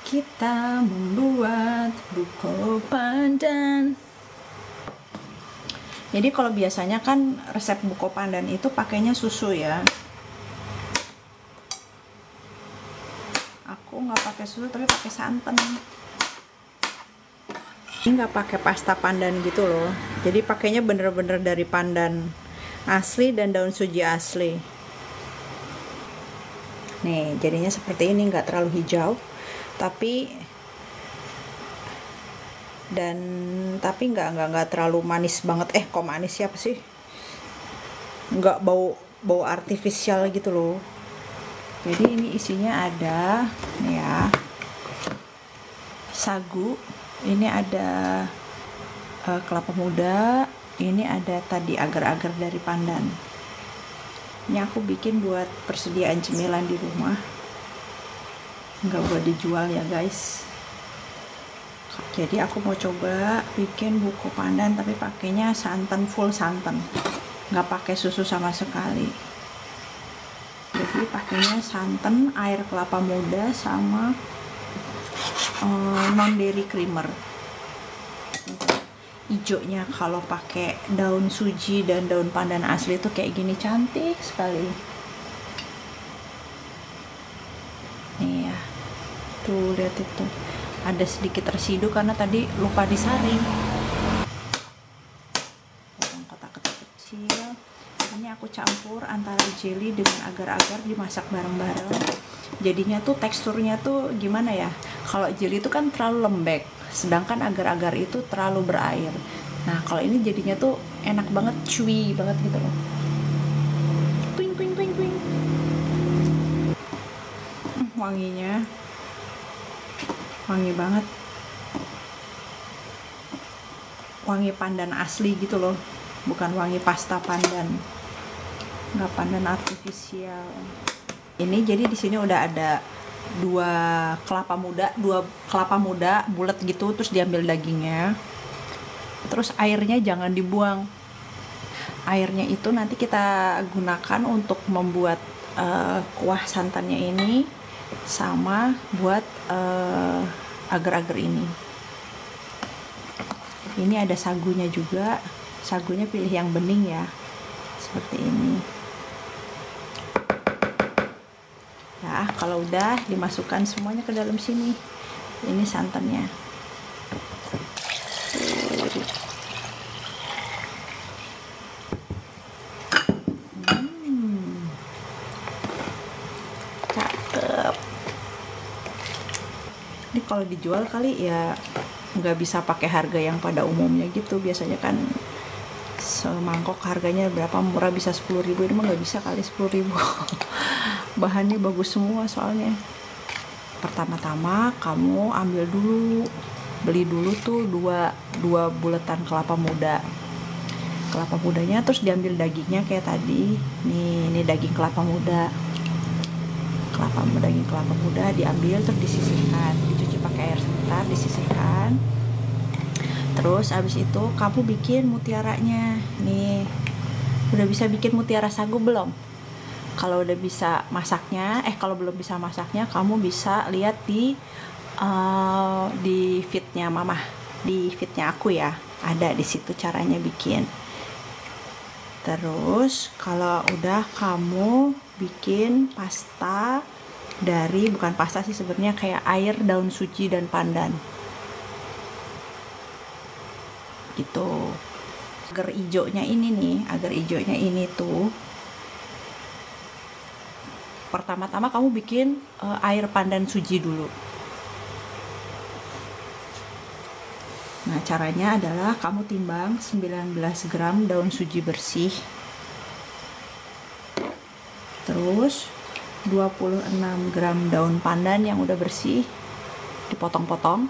kita membuat buko pandan. Jadi kalau biasanya kan resep buko pandan itu pakainya susu ya. Aku nggak pakai susu tapi pakai santan. Ini nggak pakai pasta pandan gitu loh. Jadi pakainya bener-bener dari pandan asli dan daun suji asli. Nih jadinya seperti ini, nggak terlalu hijau tapi nggak terlalu manis banget. Kok manis siapa sih, nggak bau artifisial gitu loh. Jadi ini isinya ada nih ya, sagu, ini ada kelapa muda, ini ada tadi agar-agar dari pandan. Ini aku bikin buat persediaan cemilan di rumah, nggak buat dijual ya guys. Jadi aku mau coba bikin buko pandan tapi pakainya santan, full santan, nggak pakai susu sama sekali. Jadi pakainya santan, air kelapa muda sama non dairy creamer. Hijaunya kalau pakai daun suji dan daun pandan asli itu kayak gini, cantik sekali. Nih ya, tuh lihat itu. Ada sedikit residu karena tadi lupa disaring. Potong kotak-kotak kecil. Ini aku campur antara jelly dengan agar-agar, dimasak bareng-bareng. Jadinya tuh teksturnya tuh gimana ya? Kalau jelly itu kan terlalu lembek, sedangkan agar-agar itu terlalu berair. Nah kalau ini jadinya tuh enak banget, chewy banget gitu loh. Twing twing twing twing. Wanginya wangi banget, wangi pandan asli gitu loh, bukan wangi pasta pandan, nggak pandan artifisial. Ini jadi di sini udah ada dua kelapa muda bulat gitu, terus diambil dagingnya, terus airnya jangan dibuang. Airnya itu nanti kita gunakan untuk membuat kuah santannya ini, sama buat agar-agar ini. Ini ada sagunya juga, sagunya pilih yang bening ya, seperti ini. Nah kalau udah dimasukkan semuanya ke dalam sini, ini santannya. Cakep. Ini kalau dijual kali ya nggak bisa pakai harga yang pada umumnya gitu. Biasanya kan semangkok harganya berapa, murah bisa 10.000, ini mah nggak bisa kali 10.000. Bahannya bagus semua soalnya. Pertama-tama kamu ambil dulu, beli dulu tuh dua bulatan kelapa muda. Kelapa mudanya terus diambil dagingnya kayak tadi. Nih, ini daging kelapa muda. Daging kelapa muda diambil terus disisihkan, dicuci pakai air sebentar, disisihkan. Terus abis itu kamu bikin mutiaranya. Nih, udah bisa bikin mutiara sagu belum? Kalau udah bisa masaknya, kalau belum bisa masaknya, kamu bisa lihat di feednya mama, di feednya aku ya, ada di situ caranya bikin. Terus kalau udah kamu bikin pasta dari, bukan pasta sih sebenarnya, kayak air daun suji dan pandan gitu. Agar hijaunya ini tuh, pertama-tama kamu bikin air pandan suji dulu. Nah caranya adalah kamu timbang 19 gram daun suji bersih, terus 26 gram daun pandan yang udah bersih, dipotong-potong.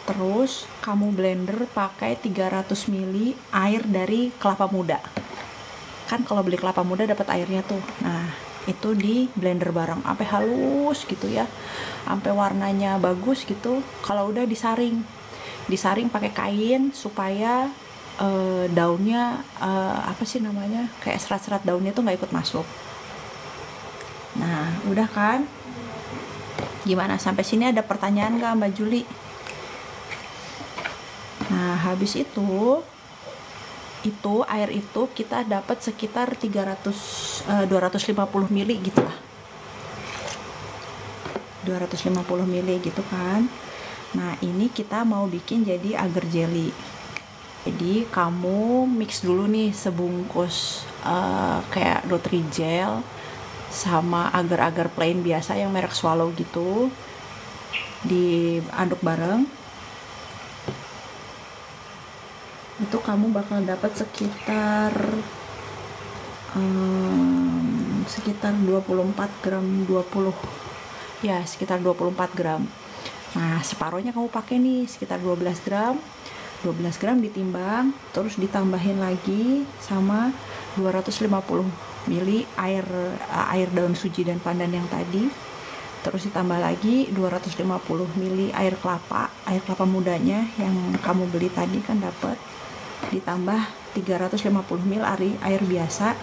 Terus kamu blender pakai 300 ml air dari kelapa muda. Kan kalau beli kelapa muda dapat airnya tuh. Nah itu di blender bareng sampai halus gitu ya, sampai warnanya bagus gitu. Kalau udah disaring pakai kain supaya daunnya apa sih namanya, kayak serat-serat daunnya tuh nggak ikut masuk. Nah udah kan, Gimana, sampai sini ada pertanyaan nggak Mbak Juli? Nah, habis itu air itu kita dapat sekitar 250 ml gitu lah. 250 ml gitu kan. Nah, ini kita mau bikin jadi agar jelly. Jadi kamu mix dulu nih sebungkus kayak Nutrijel sama agar-agar plain biasa yang merek Swallow gitu, diaduk bareng. Itu kamu bakal dapat sekitar 24 gram, sekitar 24 gram. Nah, separohnya kamu pakai nih sekitar 12 gram ditimbang, terus ditambahin lagi sama 250 ml air daun suji dan pandan yang tadi, terus ditambah lagi 250 ml air kelapa mudanya yang kamu beli tadi kan dapat, ditambah 350 ml air biasa.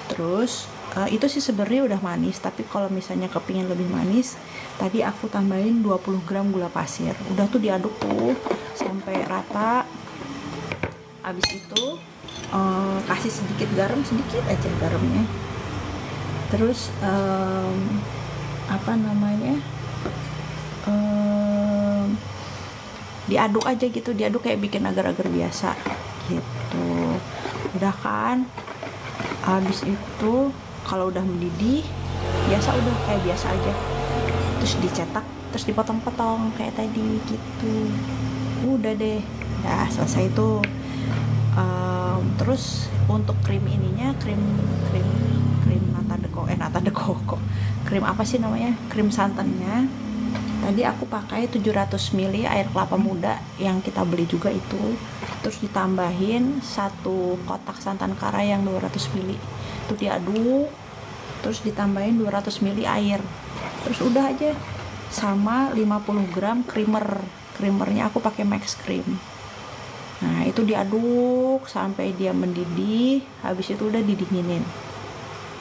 Terus itu sih sebenarnya udah manis, tapi kalau misalnya kepingin lebih manis, tadi aku tambahin 20 gram gula pasir. Udah tuh diaduk tuh sampai rata. Habis itu kasih sedikit garam, sedikit aja garamnya. Terus diaduk aja gitu, diaduk kayak bikin agar-agar biasa gitu. Udah kan, habis itu kalau udah mendidih biasa, udah kayak biasa aja, terus dicetak, terus dipotong-potong kayak tadi gitu. Udah deh, udah selesai itu. Terus untuk krim ininya, krim nata de coco, krim apa sih namanya, krim santannya tadi aku pakai 700 ml air kelapa muda yang kita beli juga itu, terus ditambahin 1 kotak santan kara yang 200 ml itu diaduk, terus ditambahin 200 ml air, terus udah aja, sama 50 gram creamernya aku pakai Max Cream. Nah, itu diaduk sampai dia mendidih, habis itu udah didinginin.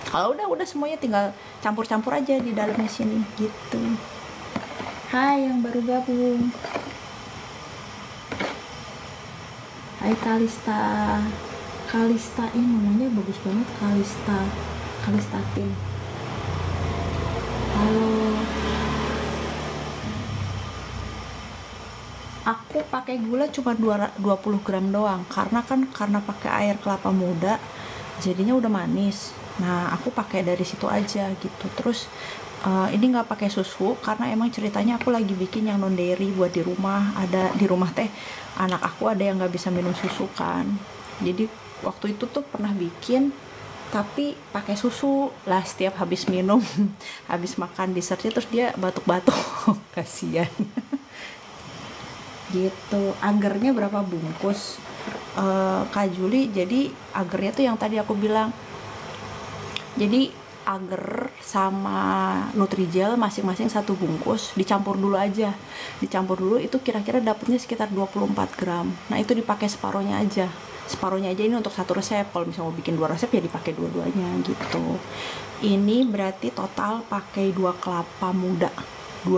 Kalau udah semuanya tinggal campur-campur aja di dalamnya sini gitu. Hai yang baru gabung. Hai Kalista ini namanya bagus banget, Kalista Pin. Halo. Aku pakai gula cuma 20 gram doang, karena pakai air kelapa muda jadinya udah manis. Nah, aku pakai dari situ aja gitu. Terus ini nggak pakai susu karena emang ceritanya aku lagi bikin yang non dairy buat di rumah. Ada di rumah teh anak aku ada yang nggak bisa minum susu kan, jadi waktu itu tuh pernah bikin tapi pakai susu lah, setiap habis minum habis makan dessertnya terus dia batuk-batuk kasihan. Gitu. Agarnya berapa bungkus Kak Juli? Jadi agarnya tuh yang tadi aku bilang, jadi agar sama Nutrijel masing-masing 1 bungkus, dicampur dulu aja, itu kira-kira dapatnya sekitar 24 gram. Nah, itu dipakai separohnya aja ini untuk 1 resep. Kalau misalnya mau bikin 2 resep ya dipakai dua-duanya gitu. Ini berarti total pakai 2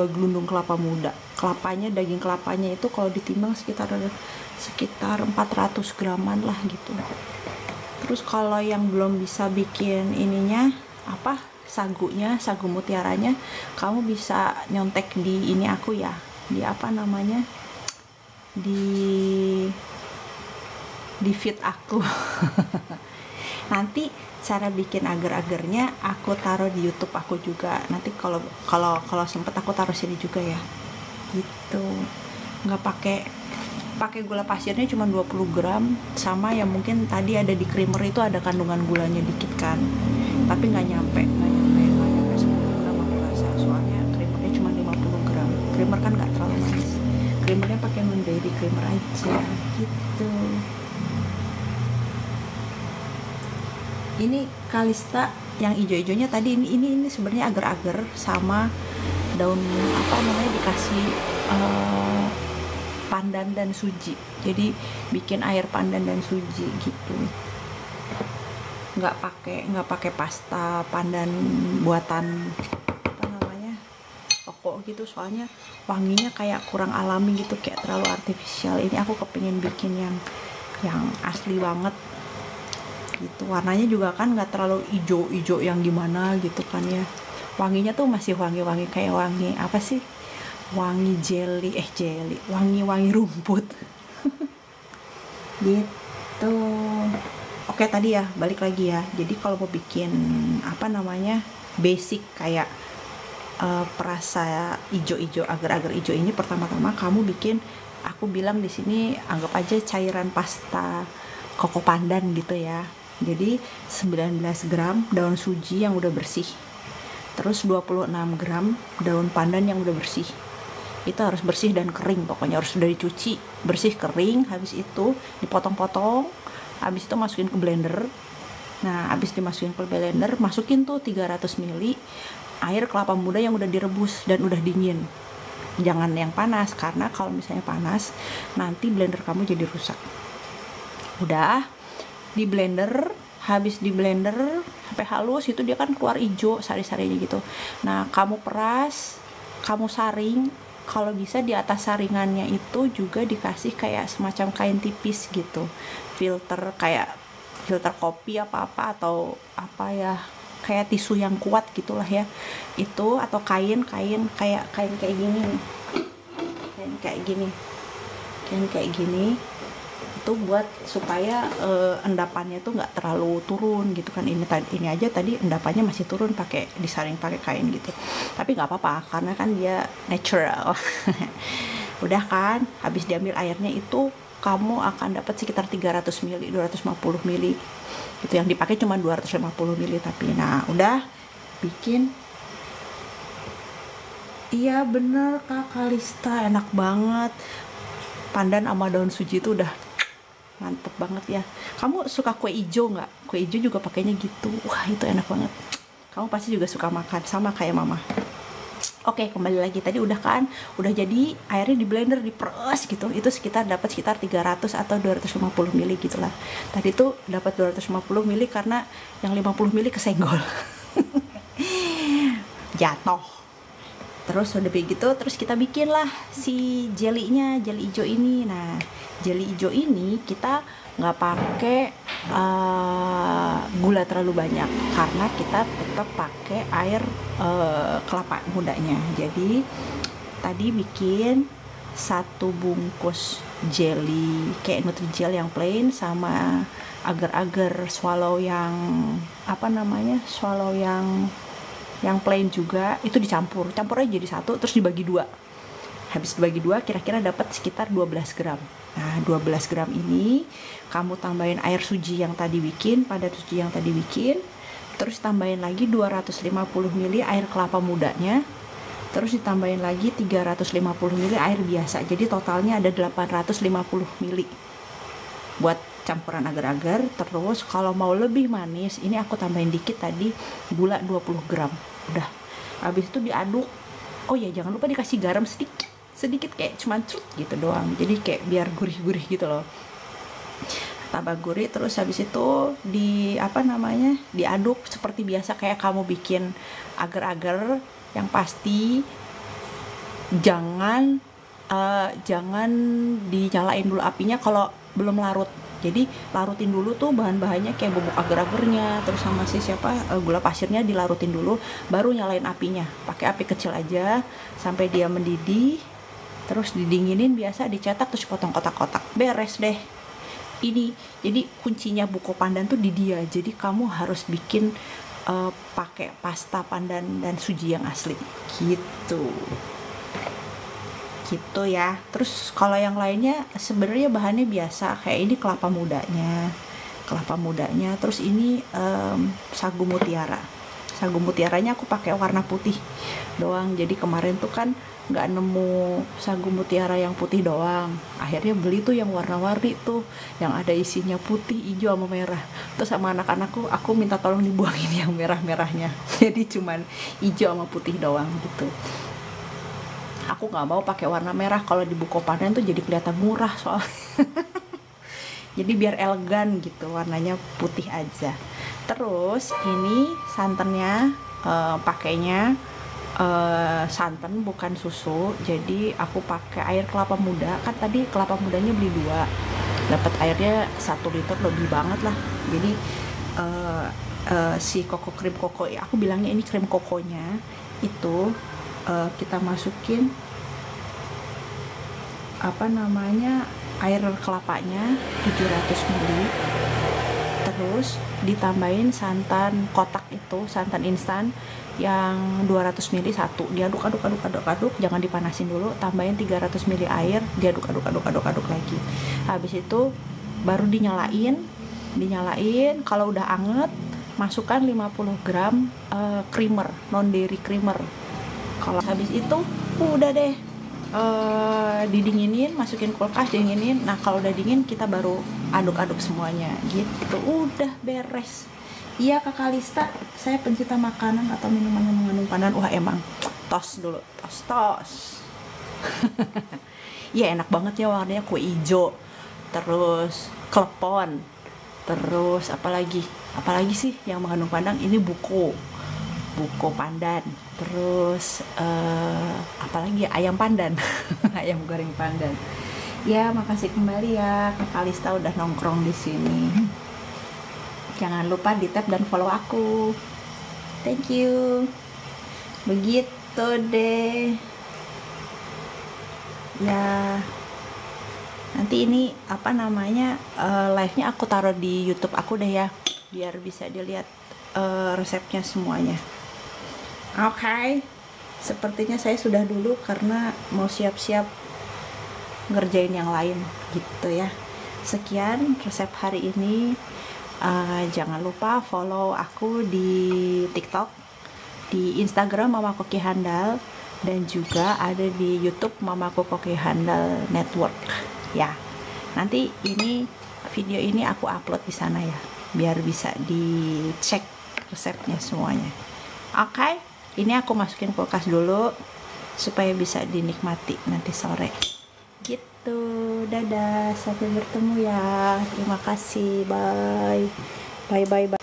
gelundung kelapa muda. Kelapanya, daging kelapanya itu kalau ditimbang sekitar 400 graman lah gitu. Terus kalau yang belum bisa bikin ininya sagu mutiaranya, kamu bisa nyontek di ini aku ya, di di feed aku. Nanti cara bikin agar-agarnya aku taruh di YouTube aku juga. Nanti kalau sempet aku taruh sini juga ya. Gitu. Nggak pakai gula pasirnya cuma 20 gram, sama yang mungkin tadi ada di creamer itu ada kandungan gulanya dikit kan. Tapi nggak nyampe 10 gram aku rasa, soalnya creamernya cuma 50 gram. Creamer kan nggak terlalu manis, creamernya pakai non dairy creamer aja gitu. Ini Kalista yang ijo-ijonya tadi, ini sebenarnya agar-agar sama daun dikasih pandan dan suji, jadi bikin air pandan dan suji gitu. Nggak pakai pasta pandan buatan toko beko gitu, soalnya wanginya kayak kurang alami gitu, kayak terlalu artifisial. Ini aku kepingin bikin yang asli banget gitu. Warnanya juga kan nggak terlalu ijo-ijo yang gimana gitu kan ya. Wanginya tuh masih wangi-wangi kayak wangi apa sih, wangi jelly, wangi-wangi rumput gitu. Oke, tadi ya balik lagi ya, jadi kalau mau bikin apa namanya basic kayak perasa ijo-ijo, agar-agar ijo ini, pertama-tama kamu bikin, aku bilang di sini anggap aja cairan pasta koko pandan gitu ya. Jadi 19 gram daun suji yang udah bersih, terus 26 gram daun pandan yang udah bersih. Itu harus bersih dan kering, pokoknya harus sudah dicuci, bersih, kering. Habis itu dipotong-potong, habis itu masukin ke blender. Nah, habis dimasukin ke blender, masukin tuh 300 ml air kelapa muda yang udah direbus dan udah dingin. Jangan yang panas, karena kalau misalnya panas nanti blender kamu jadi rusak. Udah di blender, habis di blender sampai halus, itu dia kan keluar hijau sari-sarinya gitu. Nah, kamu peras, kamu saring. Kalau bisa di atas saringannya itu juga dikasih kayak semacam kain tipis gitu, filter, kayak filter kopi apa-apa, atau apa ya, kayak tisu yang kuat gitulah ya itu, atau kain kayak gini, kain kayak gini itu buat supaya endapannya tuh nggak terlalu turun gitu kan. Ini aja tadi endapannya masih turun pakai disaring pakai kain gitu, tapi nggak apa-apa karena kan dia natural. Udah kan, habis diambil airnya itu kamu akan dapat sekitar 300 ml, 250 ml itu yang dipakai cuma 250 ml tapi. Nah, udah bikin. Iya bener Kak Kalista, enak banget. Pandan sama daun suji itu udah mantep banget ya. Kamu suka kue ijo nggak? Kue ijo juga pakainya gitu. Wah, itu enak banget. Kamu pasti juga suka makan sama kayak mama. Oke, kembali lagi, tadi udah kan, udah jadi, airnya di blender, diperes gitu. Itu dapat sekitar 300 atau 250 ml gitulah. Tadi tuh dapat 250 ml karena yang 50 ml kesenggol. Jatuh. Terus udah begitu, terus kita bikin lah si jelly ijo ini. Nah, jelly ijo ini kita nggak pakai gula terlalu banyak karena kita tetap pakai air kelapa mudanya. Jadi tadi bikin 1 bungkus jelly kayak Nutrijel yang plain sama agar-agar swallow yang apa namanya, swallow yang plain juga, itu campur aja jadi satu, terus dibagi 2. Habis dibagi 2 kira-kira dapat sekitar 12 gram. Nah, 12 gram ini kamu tambahin air suji yang tadi bikin, padat suji yang tadi bikin, terus tambahin lagi 250 ml air kelapa mudanya, terus ditambahin lagi 350 ml air biasa. Jadi totalnya ada 850 ml buat campuran agar-agar. Terus kalau mau lebih manis, ini aku tambahin dikit tadi, gula 20 gram. Udah, habis itu diaduk. Oh ya, jangan lupa dikasih garam sedikit kayak cuman cut gitu doang, jadi kayak biar gurih-gurih gitu loh, tambah gurih. Terus habis itu diaduk seperti biasa kayak kamu bikin agar-agar. Yang pasti jangan dinyalain dulu apinya kalau belum larut. Jadi larutin dulu tuh bahan-bahannya kayak bubuk agar-agarnya, terus sama gula pasirnya dilarutin dulu, baru nyalain apinya. Pakai api kecil aja sampai dia mendidih, terus didinginin biasa, dicetak, terus potong kotak-kotak. Beres deh. Ini jadi kuncinya buko pandan tuh di dia. Jadi kamu harus bikin pakai pasta pandan dan suji yang asli gitu ya. Terus kalau yang lainnya sebenarnya bahannya biasa, kayak ini kelapa mudanya, terus ini sagu mutiaranya aku pakai warna putih doang. Jadi kemarin tuh kan nggak nemu sagu mutiara yang putih doang, akhirnya beli tuh yang warna-warni tuh, yang ada isinya putih, hijau sama merah. Terus sama anak-anakku aku minta tolong dibuangin yang merah-merahnya, jadi cuman hijau sama putih doang gitu. Aku nggak mau pakai warna merah kalau di buko pandan tuh jadi kelihatan murah soalnya. Jadi biar elegan gitu, warnanya putih aja. Terus ini santannya pakainya santan bukan susu, jadi aku pakai air kelapa muda. Kan tadi kelapa mudanya beli 2, dapat airnya 1 liter lebih banget lah. Jadi si koko krim koko ya, aku bilangnya ini krim kokonya itu kita masukin apa namanya air kelapanya 700 ml, terus ditambahin santan kotak itu, santan instan yang 200 ml satu, diaduk aduk, jangan dipanasin dulu, tambahin 300 ml air, diaduk aduk lagi. Habis itu baru dinyalain. Kalau udah anget masukkan 50 gram creamer, non dairy creamer. Kalau habis itu udah deh didinginin, masukin kulkas, dinginin. Nah kalau udah dingin kita baru aduk-aduk semuanya gitu, udah beres. Iya Kak Kalista, saya pencinta makanan atau minuman yang mengandung pandan. Wah emang tos dulu, tos iya enak banget ya, warnanya kue ijo, terus klepon, terus apalagi sih yang mengandung pandan. Ini buko pandan, terus apalagi ayam pandan ayam goreng pandan. Ya makasih kembali ya Kak Kalista udah nongkrong di sini. Jangan lupa di tag dan follow aku, thank you. Begitu deh ya. Nanti ini apa namanya live nya aku taruh di YouTube aku deh ya, biar bisa dilihat resepnya semuanya. Oke. Sepertinya saya sudah dulu karena mau siap-siap ngerjain yang lain gitu ya. Sekian resep hari ini. Jangan lupa follow aku di TikTok, di Instagram Mama Koki Handal, dan juga ada di YouTube Mamaku Koki Handal Network ya. Nanti ini video ini aku upload di sana ya, biar bisa dicek resepnya semuanya. Oke, ini aku masukin kulkas dulu supaya bisa dinikmati nanti sore gitu. Dadah, sampai bertemu ya, terima kasih, bye.